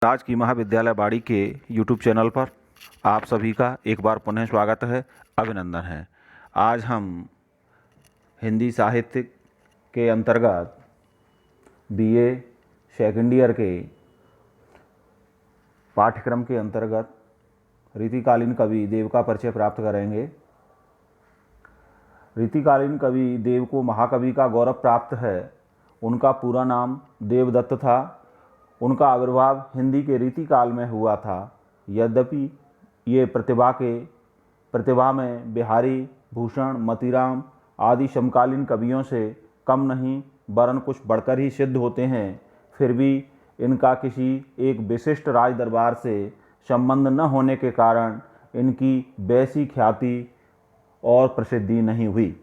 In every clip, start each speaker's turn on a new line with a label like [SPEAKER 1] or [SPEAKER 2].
[SPEAKER 1] राजकीय महाविद्यालय बाड़ी के यूट्यूब चैनल पर आप सभी का एक बार पुनः स्वागत है, अभिनंदन है। आज हम हिंदी साहित्य के अंतर्गत बीए सेकंड ईयर के पाठ्यक्रम के अंतर्गत रीतिकालीन कवि देव का परिचय प्राप्त करेंगे। रीतिकालीन कवि देव को महाकवि का गौरव प्राप्त है। उनका पूरा नाम देवदत्त था। उनका आविर्भाव हिंदी के रीतिकाल में हुआ था। यद्यपि ये प्रतिभा में बिहारी, भूषण, मतीराम आदि समकालीन कवियों से कम नहीं वरन कुछ बढ़कर ही सिद्ध होते हैं, फिर भी इनका किसी एक विशिष्ट राज दरबार से संबंध न होने के कारण इनकी वैसी ख्याति और प्रसिद्धि नहीं हुई।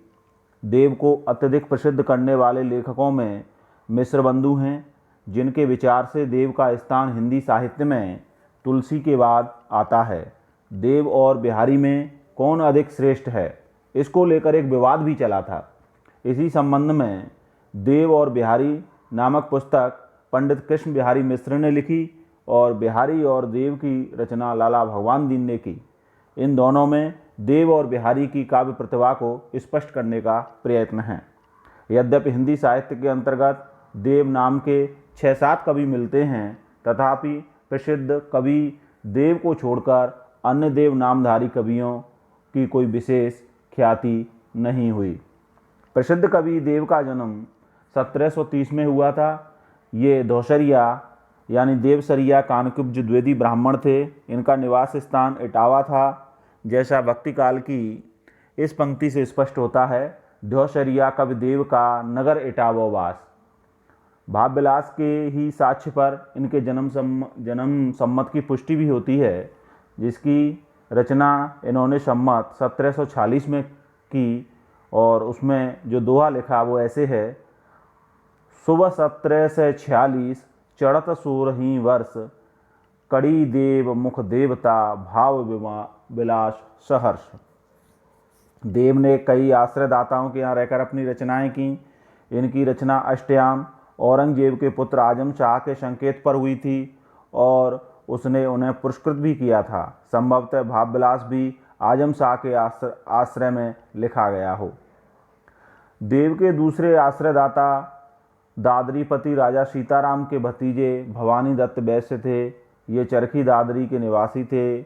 [SPEAKER 1] देव को अत्यधिक प्रसिद्ध करने वाले लेखकों में मिश्रबंधु हैं, जिनके विचार से देव का स्थान हिंदी साहित्य में तुलसी के बाद आता है। देव और बिहारी में कौन अधिक श्रेष्ठ है, इसको लेकर एक विवाद भी चला था। इसी संबंध में देव और बिहारी नामक पुस्तक पंडित कृष्ण बिहारी मिश्र ने लिखी और बिहारी और देव की रचना लाला भगवान दीन ने की। इन दोनों में देव और बिहारी की काव्य प्रतिभा को स्पष्ट करने का प्रयत्न है। यद्यपि हिंदी साहित्य के अंतर्गत देव नाम के 6-7 कवि मिलते हैं, तथापि प्रसिद्ध कवि देव को छोड़कर अन्य देव नामधारी कवियों की कोई विशेष ख्याति नहीं हुई। प्रसिद्ध कवि देव का जन्म 1730 में हुआ था। ये धौसरिया यानी देवसरिया कानकुब्ज द्विवेदी ब्राह्मण थे। इनका निवास स्थान इटावा था, जैसा भक्तिकाल की इस पंक्ति से स्पष्ट होता है। धौसरिया कवि देव का नगर इटावा वास। भावविलास के ही साक्ष्य पर इनके जन्म सम्मत की पुष्टि भी होती है, जिसकी रचना इन्होंने सम्मत 1746 में की। और उसमें जो दोहा लिखा वो ऐसे है: सुबह 1746 चढ़त सोरही वर्ष, कड़ी देव मुख देवता भाव विलास सहर्ष। देव ने कई आश्रयदाताओं के यहाँ रहकर अपनी रचनाएं की। इनकी रचना अष्टयाम औरंगजेब के पुत्र आजम शाह के संकेत पर हुई थी और उसने उन्हें पुरस्कृत भी किया था। संभवतः भावविलास भी आजम शाह के आश्रय में लिखा गया हो। देव के दूसरे आश्रयदाता दादरीपति राजा सीताराम के भतीजे भवानी दत्त वैश्य थे। ये चरखी दादरी के निवासी थे।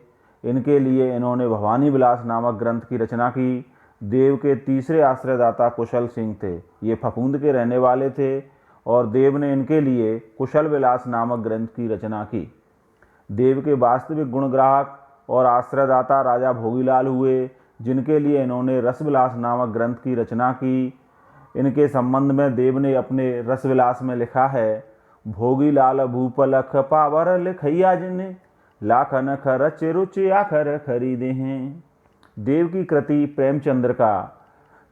[SPEAKER 1] इनके लिए इन्होंने भवानी विलास नामक ग्रंथ की रचना की। देव के तीसरे आश्रयदाता कुशल सिंह थे। ये फफूंद के रहने वाले थे और देव ने इनके लिए कुशल विलास नामक ग्रंथ की रचना की। देव के वास्तविक गुणग्राहक और आश्रयदाता राजा भोगीलाल हुए, जिनके लिए इन्होंने रसविलास नामक ग्रंथ की रचना की। इनके संबंध में देव ने अपने रसविलास में लिखा है: भोगीलाल भूप लख पावर लिखैया जिन्हें, लाखन खरच रुच आखर खरीदे हैं। देव की कृति प्रेमचंद्र का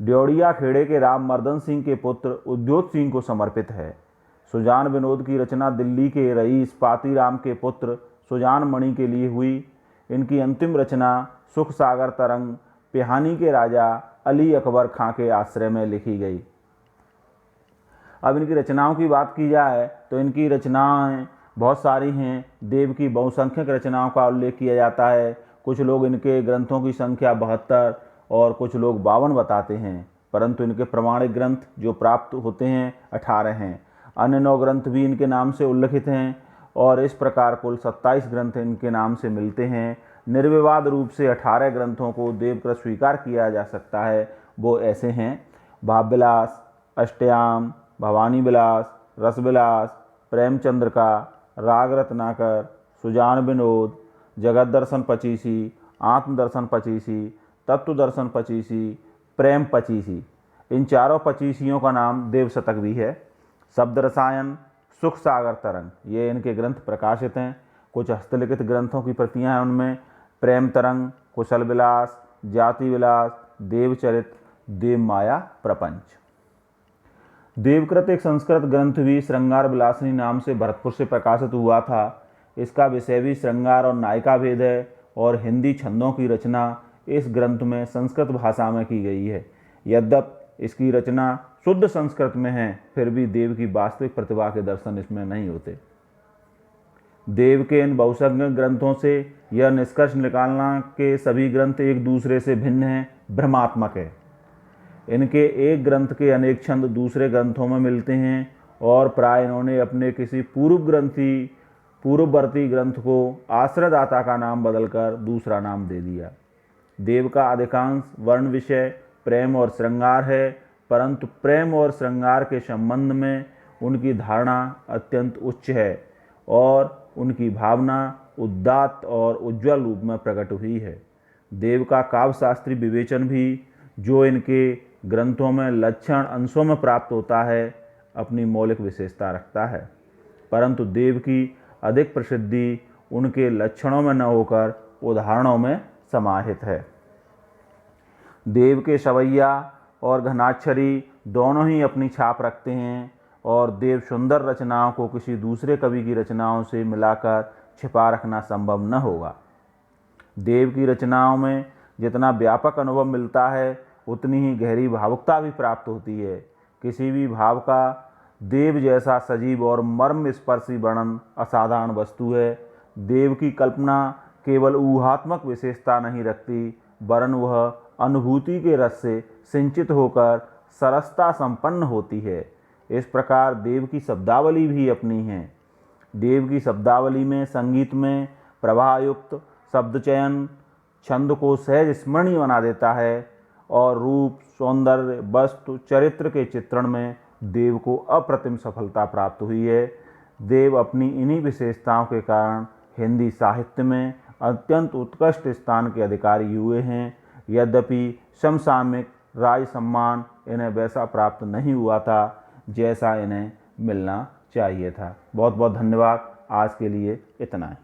[SPEAKER 1] ड्योढ़िया खेड़े के राम मर्दन सिंह के पुत्र उद्योत सिंह को समर्पित है। सुजान विनोद की रचना दिल्ली के रईस पातीराम के पुत्र सुजान मणि के लिए हुई। इनकी अंतिम रचना सुख सागर तरंग पिहानी के राजा अली अकबर खां के आश्रय में लिखी गई। अब इनकी रचनाओं की बात की जाए तो इनकी रचनाएं बहुत सारी हैं। देव की बहुसंख्यक रचनाओं का उल्लेख किया जाता है। कुछ लोग इनके ग्रंथों की संख्या 72 और कुछ लोग 52 बताते हैं, परंतु इनके प्रमाणिक ग्रंथ जो प्राप्त होते हैं 18 हैं। अन्य 9 ग्रंथ भी इनके नाम से उल्लिखित हैं और इस प्रकार कुल 27 ग्रंथ इनके नाम से मिलते हैं। निर्विवाद रूप से 18 ग्रंथों को देवकृत स्वीकार किया जा सकता है। वो ऐसे हैं: भावविलास, अष्टयाम, भवानी विलास, रसविलास, प्रेमचंद्र का, राग रत्नाकर, सुजान विनोद, जगत दर्शन 25, आत्मदर्शन 25, तत्व दर्शन 25, प्रेम 25। इन चारों 25 का नाम देव शतक भी है। शब्द रसायन, सुख सागर तरंग, ये इनके ग्रंथ प्रकाशित हैं। कुछ हस्तलिखित ग्रंथों की प्रतियां हैं। उनमें प्रेम तरंग, कुशल विलास, जाति विलास, देवचरित, देव माया प्रपंच। देवकृत एक संस्कृत ग्रंथ भी श्रृंगार विलासिनी नाम से भरतपुर से प्रकाशित हुआ था। इसका विषय भी श्रृंगार और नायिका भेद है और हिंदी छंदों की रचना इस ग्रंथ में संस्कृत भाषा में की गई है। यद्यपि इसकी रचना शुद्ध संस्कृत में है, फिर भी देव की वास्तविक प्रतिभा के दर्शन इसमें नहीं होते। देव के इन बहुसंख्यक ग्रंथों से यह निष्कर्ष निकालना कि सभी ग्रंथ एक दूसरे से भिन्न हैं, भ्रमात्मक है। इनके एक ग्रंथ के अनेक छंद दूसरे ग्रंथों में मिलते हैं और प्राय इन्होंने अपने किसी पूर्ववर्ती ग्रंथ को आश्रयदाता का नाम बदलकर दूसरा नाम दे दिया। देव का अधिकांश वर्ण विषय प्रेम और श्रृंगार है, परंतु प्रेम और श्रृंगार के संबंध में उनकी धारणा अत्यंत उच्च है और उनकी भावना उदात्त और उज्ज्वल रूप में प्रकट हुई है। देव का काव्यशास्त्री विवेचन भी, जो इनके ग्रंथों में लक्षण अंशों में प्राप्त होता है, अपनी मौलिक विशेषता रखता है, परंतु देव की अधिक प्रसिद्धि उनके लक्षणों में न होकर उदाहरणों में समाहित है। देव के सवैया और घनाक्षरी दोनों ही अपनी छाप रखते हैं और देव सुंदर रचनाओं को किसी दूसरे कवि की रचनाओं से मिलाकर छिपा रखना संभव न होगा। देव की रचनाओं में जितना व्यापक अनुभव मिलता है, उतनी ही गहरी भावुकता भी प्राप्त होती है। किसी भी भाव का देव जैसा सजीव और मर्म स्पर्शी वर्णन असाधारण वस्तु है। देव की कल्पना केवल ऊहात्मक विशेषता नहीं रखती, वरन वह अनुभूति के रस से सिंचित होकर सरसता संपन्न होती है। इस प्रकार देव की शब्दावली भी अपनी है। देव की शब्दावली में संगीत में प्रभायुक्त शब्द चयन छंद को सहज स्मरणीय बना देता है और रूप, सौंदर्य, वस्तु, चरित्र के चित्रण में देव को अप्रतिम सफलता प्राप्त हुई है। देव अपनी इन्हीं विशेषताओं के कारण हिंदी साहित्य में अत्यंत उत्कृष्ट स्थान के अधिकारी हुए हैं। यद्यपि समसामयिक राज सम्मान इन्हें वैसा प्राप्त नहीं हुआ था जैसा इन्हें मिलना चाहिए था। बहुत बहुत धन्यवाद। आज के लिए इतना ही।